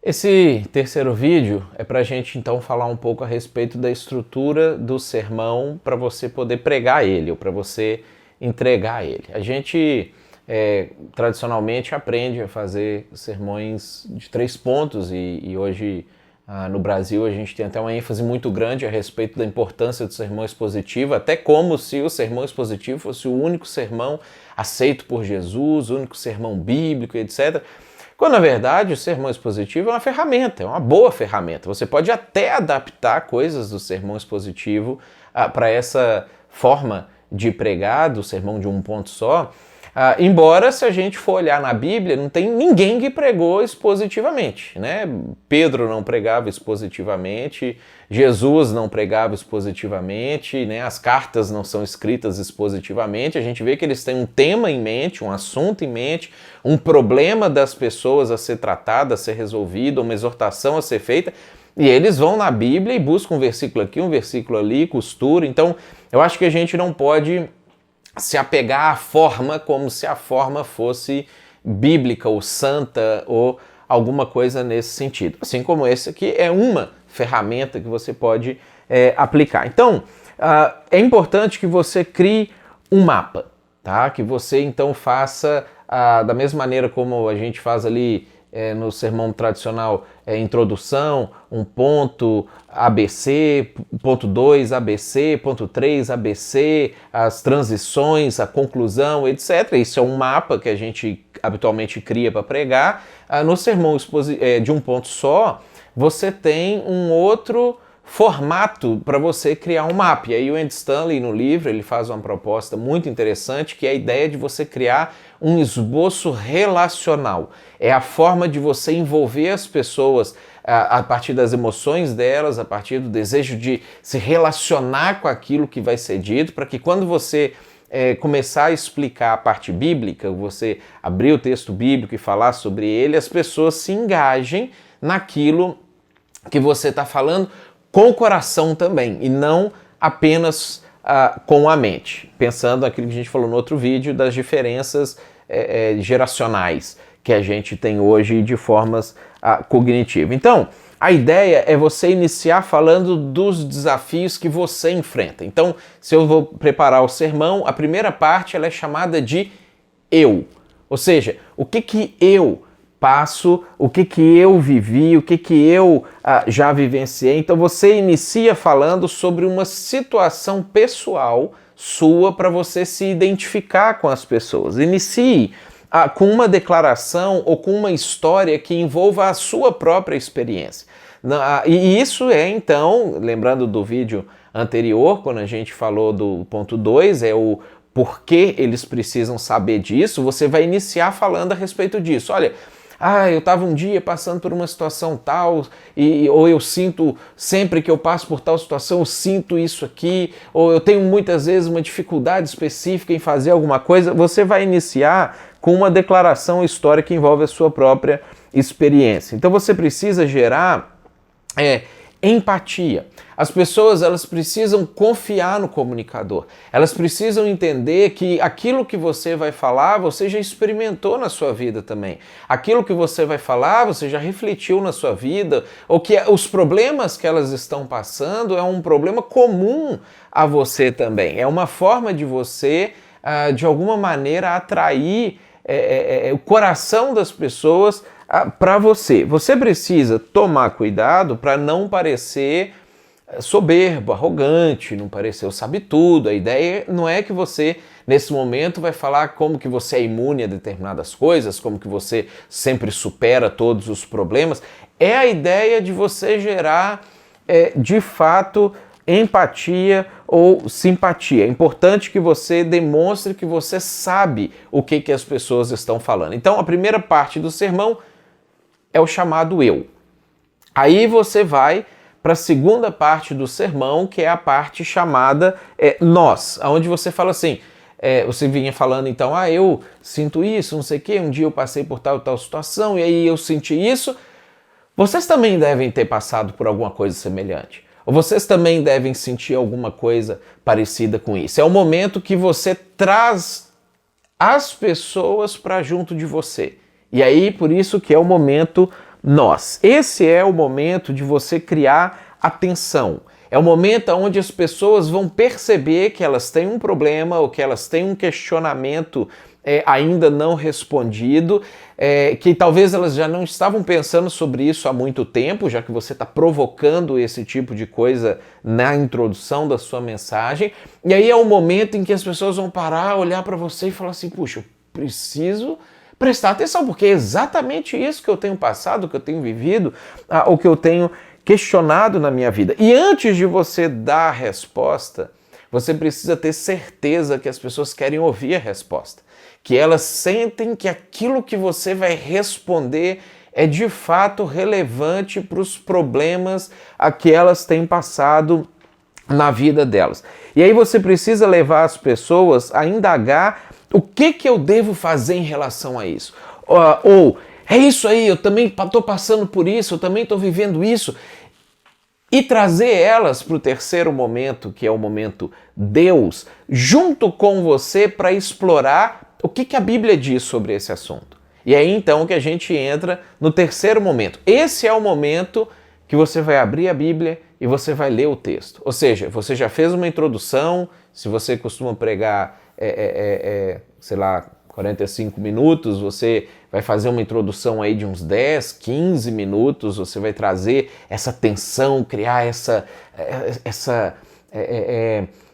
Esse terceiro vídeo é para a gente então falar um pouco a respeito da estrutura do sermão para você poder pregar ele ou para você entregar ele. A gente tradicionalmente aprende a fazer sermões de 3 pontos e hoje no Brasil a gente tem até uma ênfase muito grande a respeito da importância do sermão expositivo, até como se o sermão expositivo fosse o único sermão aceito por Jesus, o único sermão bíblico, etc. Quando, na verdade, o sermão expositivo é uma ferramenta, é uma boa ferramenta. Você pode até adaptar coisas do sermão expositivo para essa forma de pregar, do sermão de um ponto só. Embora, se a gente for olhar na Bíblia, não tem ninguém que pregou expositivamente, né? Pedro não pregava expositivamente, Jesus não pregava expositivamente, né? As cartas não são escritas expositivamente. A gente vê que eles têm um tema em mente, um assunto em mente, um problema das pessoas a ser tratado, a ser resolvido, uma exortação a ser feita, e eles vão na Bíblia e buscam um versículo aqui, um versículo ali, costura. Então, eu acho que a gente não pode se apegar à forma como se a forma fosse bíblica ou santa ou alguma coisa nesse sentido. Assim como esse aqui é uma ferramenta que você pode aplicar. Então, é importante que você crie um mapa, tá? Que você então faça da mesma maneira como a gente faz ali no sermão tradicional, introdução, um ponto ABC, ponto 2 ABC, ponto 3 ABC, as transições, a conclusão, etc. Isso é um mapa que a gente habitualmente cria para pregar. No sermão de um ponto só, você tem um outro formato para você criar um mapa. E aí o Andy Stanley, no livro, ele faz uma proposta muito interessante, que é a ideia de você criar um esboço relacional. É a forma de você envolver as pessoas a partir das emoções delas, a partir do desejo de se relacionar com aquilo que vai ser dito, para que quando você começar a explicar a parte bíblica, você abrir o texto bíblico e falar sobre ele, as pessoas se engajem naquilo que você está falando, com o coração também, e não apenas com a mente. Pensando naquilo que a gente falou no outro vídeo, das diferenças geracionais que a gente tem hoje de formas cognitivas. Então, a ideia é você iniciar falando dos desafios que você enfrenta. Então, se eu vou preparar o sermão, a primeira parte ela é chamada de eu. Ou seja, o que eu passo, o que eu vivi, o que eu já vivenciei. Então você inicia falando sobre uma situação pessoal sua para você se identificar com as pessoas. Inicie com uma declaração ou com uma história que envolva a sua própria experiência. E isso é, então, lembrando do vídeo anterior, quando a gente falou do ponto 2, é o porquê eles precisam saber disso, você vai iniciar falando a respeito disso. Olha, eu estava um dia passando por uma situação tal, ou eu sinto, sempre que eu passo por tal situação, eu sinto isso aqui, ou eu tenho muitas vezes uma dificuldade específica em fazer alguma coisa. Você vai iniciar com uma declaração histórica que envolve a sua própria experiência. Então você precisa gerar empatia. As pessoas, elas precisam confiar no comunicador. Elas precisam entender que aquilo que você vai falar, você já experimentou na sua vida também. Aquilo que você vai falar, você já refletiu na sua vida, ou que os problemas que elas estão passando é um problema comum a você também. É uma forma de você, de alguma maneira, atrair o coração das pessoas para você. Você precisa tomar cuidado para não parecer soberbo, arrogante, não parecer o sabe tudo. A ideia não é que você, nesse momento, vai falar como que você é imune a determinadas coisas, como que você sempre supera todos os problemas. É a ideia de você gerar, de fato, empatia ou simpatia. É importante que você demonstre que você sabe o que as pessoas estão falando. Então, a primeira parte do sermão é o chamado eu. Aí você vai para a segunda parte do sermão, que é a parte chamada nós, onde você fala assim, você vinha falando então, eu sinto isso, não sei o quê, um dia eu passei por tal situação e aí eu senti isso. Vocês também devem ter passado por alguma coisa semelhante. Ou vocês também devem sentir alguma coisa parecida com isso. É o momento que você traz as pessoas para junto de você. E aí, por isso que é o momento nós. Esse é o momento de você criar atenção. É o momento onde as pessoas vão perceber que elas têm um problema ou que elas têm um questionamento ainda não respondido, que talvez elas já não estavam pensando sobre isso há muito tempo, já que você está provocando esse tipo de coisa na introdução da sua mensagem. E aí é o momento em que as pessoas vão parar, olhar para você e falar assim, puxa, eu preciso prestar atenção, porque é exatamente isso que eu tenho passado, que eu tenho vivido, ou que eu tenho questionado na minha vida. E antes de você dar a resposta, você precisa ter certeza que as pessoas querem ouvir a resposta, que elas sentem que aquilo que você vai responder é de fato relevante para os problemas a que elas têm passado na vida delas. E aí você precisa levar as pessoas a indagar o que eu devo fazer em relação a isso. Ou, é isso aí, eu também estou passando por isso, eu também estou vivendo isso. E trazer elas para o terceiro momento, que é o momento Deus, junto com você para explorar o que a Bíblia diz sobre esse assunto. E aí então que a gente entra no terceiro momento. Esse é o momento que você vai abrir a Bíblia e você vai ler o texto. Ou seja, você já fez uma introdução, se você costuma pregar, sei lá, 45 minutos, você vai fazer uma introdução aí de uns 10, 15 minutos, você vai trazer essa tensão, criar essa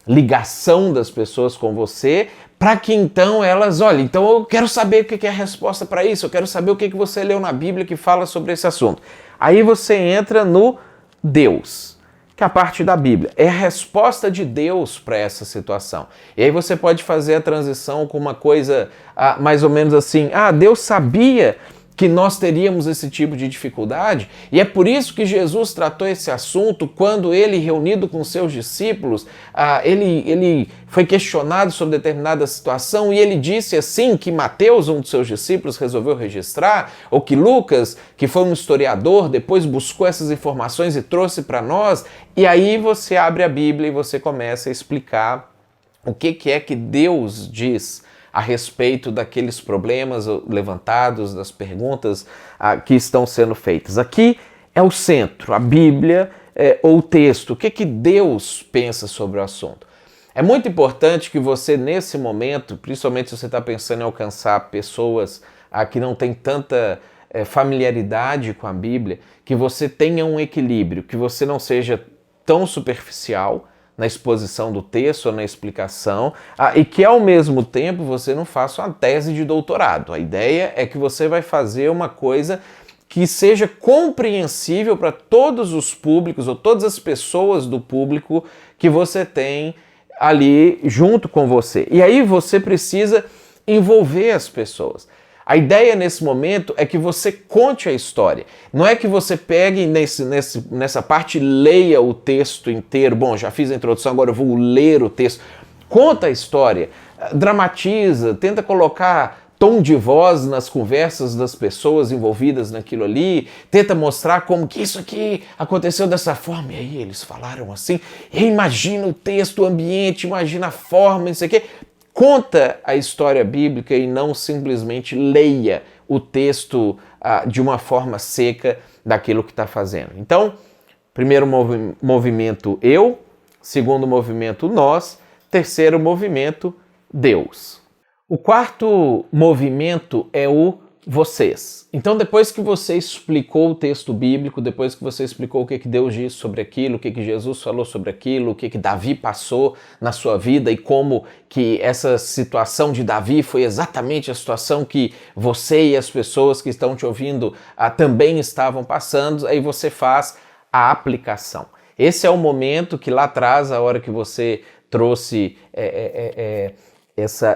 ligação das pessoas com você, para que então elas, olha, então eu quero saber o que é a resposta para isso, eu quero saber o que você leu na Bíblia que fala sobre esse assunto. Aí você entra no Deus, que é a parte da Bíblia. É a resposta de Deus para essa situação. E aí você pode fazer a transição com uma coisa mais ou menos assim, Deus sabia que nós teríamos esse tipo de dificuldade, e é por isso que Jesus tratou esse assunto quando ele, reunido com seus discípulos, ele foi questionado sobre determinada situação, e ele disse assim que Mateus, um dos seus discípulos, resolveu registrar, ou que Lucas, que foi um historiador, depois buscou essas informações e trouxe para nós, e aí você abre a Bíblia e você começa a explicar o que é que Deus diz a respeito daqueles problemas levantados, das perguntas que estão sendo feitas. Aqui é o centro, a Bíblia ou o texto. O que Deus pensa sobre o assunto? É muito importante que você, nesse momento, principalmente se você está pensando em alcançar pessoas que não têm tanta familiaridade com a Bíblia, que você tenha um equilíbrio, que você não seja tão superficial na exposição do texto ou na explicação, e que ao mesmo tempo você não faça uma tese de doutorado. A ideia é que você vai fazer uma coisa que seja compreensível para todos os públicos ou todas as pessoas do público que você tem ali junto com você. E aí você precisa envolver as pessoas. A ideia nesse momento é que você conte a história. Não é que você pegue nessa parte e leia o texto inteiro. Bom, já fiz a introdução, agora eu vou ler o texto. Conta a história, dramatiza, tenta colocar tom de voz nas conversas das pessoas envolvidas naquilo ali, tenta mostrar como que isso aqui aconteceu dessa forma, e aí eles falaram assim, e imagina o texto, o ambiente, imagina a forma, isso aqui. Conta a história bíblica e não simplesmente leia o texto de uma forma seca daquilo que está fazendo. Então, primeiro movimento eu, segundo movimento nós, terceiro movimento Deus. O quarto movimento é o vocês. Então, depois que você explicou o texto bíblico, depois que você explicou o que Deus disse sobre aquilo, o que Jesus falou sobre aquilo, o que Davi passou na sua vida e como que essa situação de Davi foi exatamente a situação que você e as pessoas que estão te ouvindo também estavam passando, aí você faz a aplicação. Esse é o momento que lá atrás, a hora que você trouxe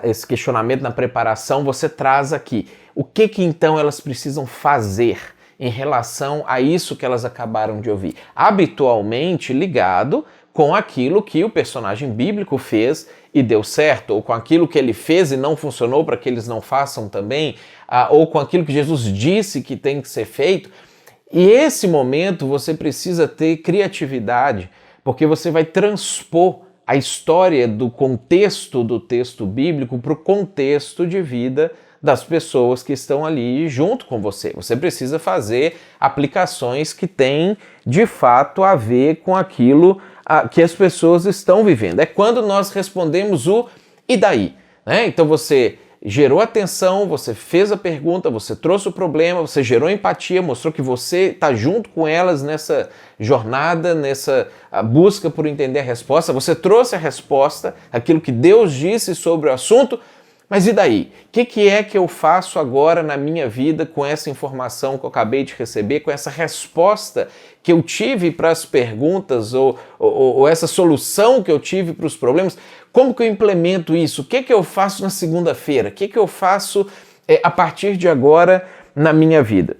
esse questionamento na preparação, você traz aqui. O que então elas precisam fazer em relação a isso que elas acabaram de ouvir? Habitualmente ligado com aquilo que o personagem bíblico fez e deu certo, ou com aquilo que ele fez e não funcionou para que eles não façam também, ou com aquilo que Jesus disse que tem que ser feito. E esse momento você precisa ter criatividade, porque você vai transpor a história do contexto do texto bíblico para o contexto de vida das pessoas que estão ali junto com você. Você precisa fazer aplicações que têm, de fato, a ver com aquilo que as pessoas estão vivendo. É quando nós respondemos o "e daí?", né? Então você gerou atenção, você fez a pergunta, você trouxe o problema, você gerou empatia, mostrou que você está junto com elas nessa jornada, nessa busca por entender a resposta. Você trouxe a resposta, aquilo que Deus disse sobre o assunto. Mas e daí? O que é que eu faço agora na minha vida com essa informação que eu acabei de receber, com essa resposta que eu tive para as perguntas ou essa solução que eu tive para os problemas? Como que eu implemento isso? O que eu faço na segunda-feira? O que eu faço a partir de agora na minha vida?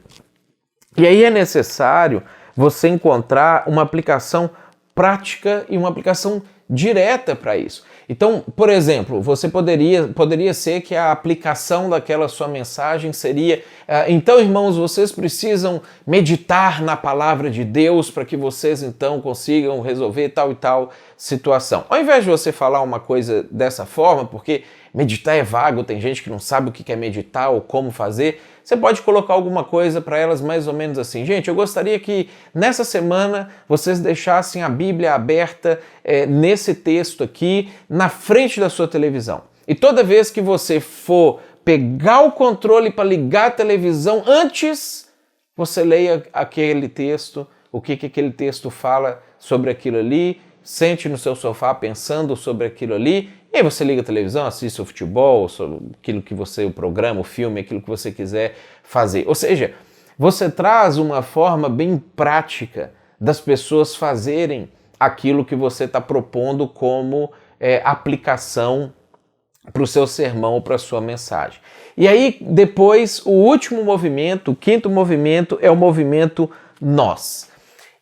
E aí é necessário você encontrar uma aplicação prática e uma aplicação direta para isso. Então, por exemplo, você poderia ser que a aplicação daquela sua mensagem seria: então, irmãos, vocês precisam meditar na palavra de Deus para que vocês então consigam resolver tal e tal situação. Ao invés de você falar uma coisa dessa forma, porque meditar é vago, tem gente que não sabe o que é meditar ou como fazer, você pode colocar alguma coisa para elas mais ou menos assim: gente, eu gostaria que nessa semana vocês deixassem a Bíblia aberta nesse texto aqui na frente da sua televisão. E toda vez que você for pegar o controle para ligar a televisão, antes você leia aquele texto, o que aquele texto fala sobre aquilo ali, sente no seu sofá pensando sobre aquilo ali, e aí você liga a televisão, assiste o futebol, aquilo que o programa, o filme, aquilo que você quiser fazer. Ou seja, você traz uma forma bem prática das pessoas fazerem aquilo que você está propondo como aplicação para o seu sermão ou para a sua mensagem. E aí, depois, o último movimento, o quinto movimento, é o movimento nós.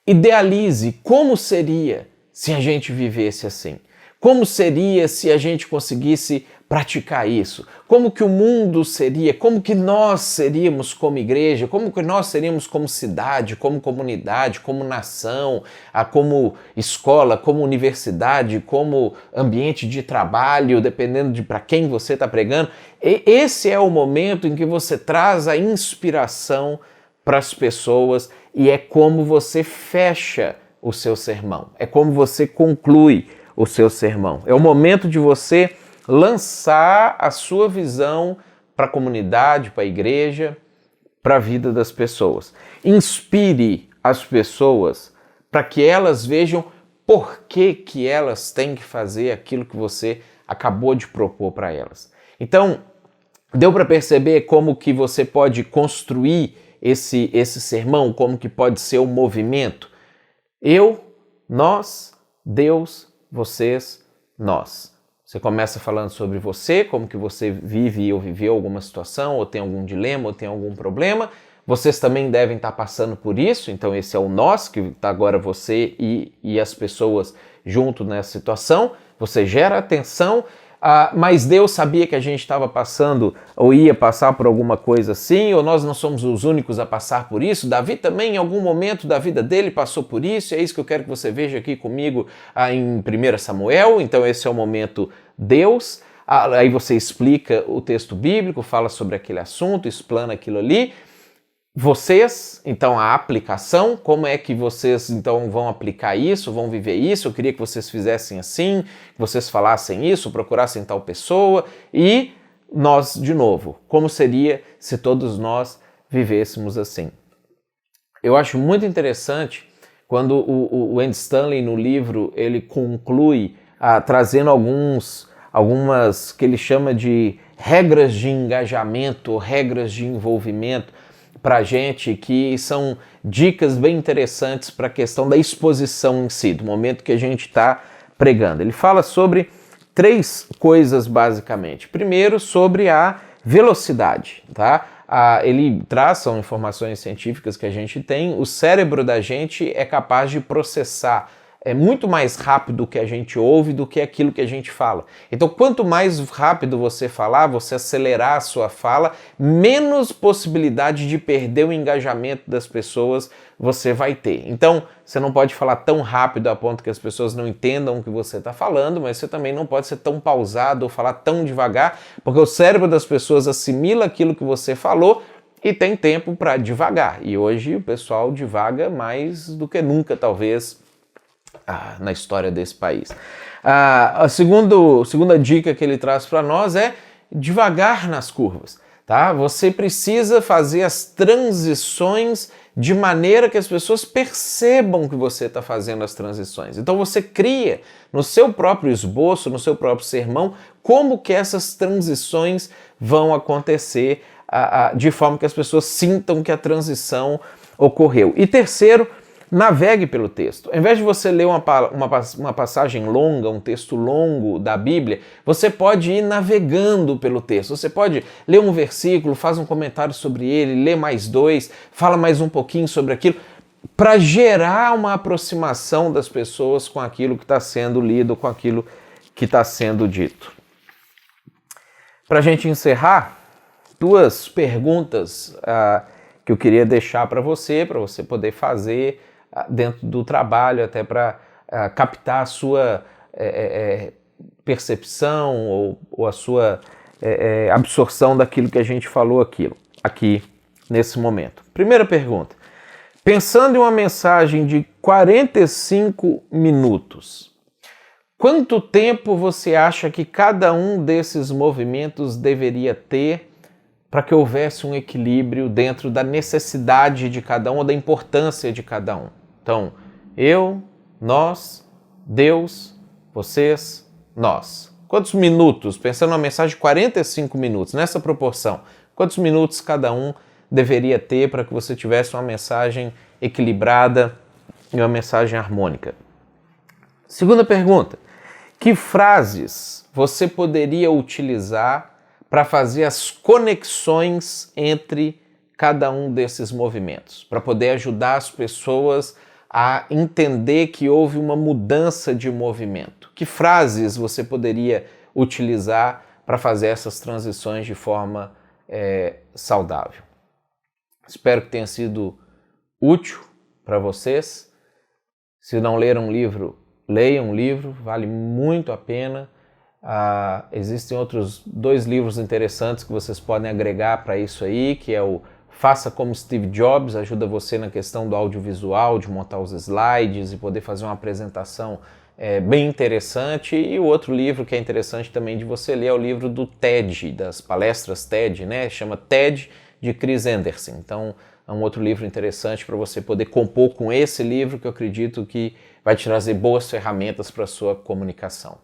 Idealize como seria se a gente vivesse assim. Como seria se a gente conseguisse praticar isso? Como que o mundo seria? Como que nós seríamos como igreja? Como que nós seríamos como cidade, como comunidade, como nação, como escola, como universidade, como ambiente de trabalho, dependendo de para quem você está pregando? Esse é o momento em que você traz a inspiração para as pessoas e é como você fecha o seu sermão. É como você conclui o seu sermão. É o momento de você lançar a sua visão para a comunidade, para a igreja, para a vida das pessoas. Inspire as pessoas para que elas vejam por que elas têm que fazer aquilo que você acabou de propor para elas. Então, deu para perceber como que você pode construir esse sermão, como que pode ser um movimento? Eu, nós, Deus, vocês, nós. Você começa falando sobre você, como que você vive ou viveu alguma situação, ou tem algum dilema, ou tem algum problema. Vocês também devem estar passando por isso, então esse é o nós, que está agora você e as pessoas junto nessa situação. Você gera atenção, mas Deus sabia que a gente estava passando ou ia passar por alguma coisa assim, ou nós não somos os únicos a passar por isso. Davi também, em algum momento da vida dele, passou por isso, e é isso que eu quero que você veja aqui comigo em 1 Samuel. Então esse é o momento Deus. Aí você explica o texto bíblico, fala sobre aquele assunto, explana aquilo ali. Vocês, então a aplicação, como é que vocês então vão aplicar isso, vão viver isso? Eu queria que vocês fizessem assim, que vocês falassem isso, procurassem tal pessoa. E nós, de novo, como seria se todos nós vivêssemos assim? Eu acho muito interessante quando o Andy Stanley no livro ele conclui trazendo algumas que ele chama de regras de engajamento, regras de envolvimento para a gente, que são dicas bem interessantes para a questão da exposição em si, do momento que a gente está pregando. Ele fala sobre 3 coisas basicamente. Primeiro, sobre a velocidade, tá? Ele traz, são informações científicas que a gente tem, o cérebro da gente é capaz de processar é muito mais rápido o que a gente ouve do que aquilo que a gente fala. Então, quanto mais rápido você falar, você acelerar a sua fala, menos possibilidade de perder o engajamento das pessoas você vai ter. Então, você não pode falar tão rápido a ponto que as pessoas não entendam o que você está falando, mas você também não pode ser tão pausado ou falar tão devagar, porque o cérebro das pessoas assimila aquilo que você falou e tem tempo para divagar. E hoje o pessoal divaga mais do que nunca, talvez, na história desse país. A segunda dica que ele traz para nós é devagar nas curvas. Tá? Você precisa fazer as transições de maneira que as pessoas percebam que você está fazendo as transições. Então você cria no seu próprio esboço, no seu próprio sermão, como que essas transições vão acontecer de forma que as pessoas sintam que a transição ocorreu. E terceiro, navegue pelo texto. Ao invés de você ler uma passagem longa, um texto longo da Bíblia, você pode ir navegando pelo texto. Você pode ler um versículo, faz um comentário sobre ele, lê mais 2, fala mais um pouquinho sobre aquilo, para gerar uma aproximação das pessoas com aquilo que está sendo lido, com aquilo que está sendo dito. Para a gente encerrar, 2 perguntas que eu queria deixar para você poder fazer dentro do trabalho, até para captar a sua percepção ou a sua absorção daquilo que a gente falou aqui nesse momento. Primeira pergunta. Pensando em uma mensagem de 45 minutos, quanto tempo você acha que cada um desses movimentos deveria ter para que houvesse um equilíbrio dentro da necessidade de cada um ou da importância de cada um? Então, eu, nós, Deus, vocês, nós. Quantos minutos, pensando numa mensagem de 45 minutos, nessa proporção, quantos minutos cada um deveria ter para que você tivesse uma mensagem equilibrada e uma mensagem harmônica? Segunda pergunta, que frases você poderia utilizar para fazer as conexões entre cada um desses movimentos, para poder ajudar as pessoas a entender que houve uma mudança de movimento? Que frases você poderia utilizar para fazer essas transições de forma saudável? Espero que tenha sido útil para vocês. Se não leram um livro, leiam um livro, vale muito a pena. Existem outros 2 livros interessantes que vocês podem agregar para isso aí, que é o Faça como Steve Jobs, ajuda você na questão do audiovisual, de montar os slides e poder fazer uma apresentação bem interessante. E o outro livro que é interessante também de você ler é o livro do TED, das palestras TED, né? Chama TED, de Chris Anderson. Então é um outro livro interessante para você poder compor com esse livro, que eu acredito que vai te trazer boas ferramentas para a sua comunicação.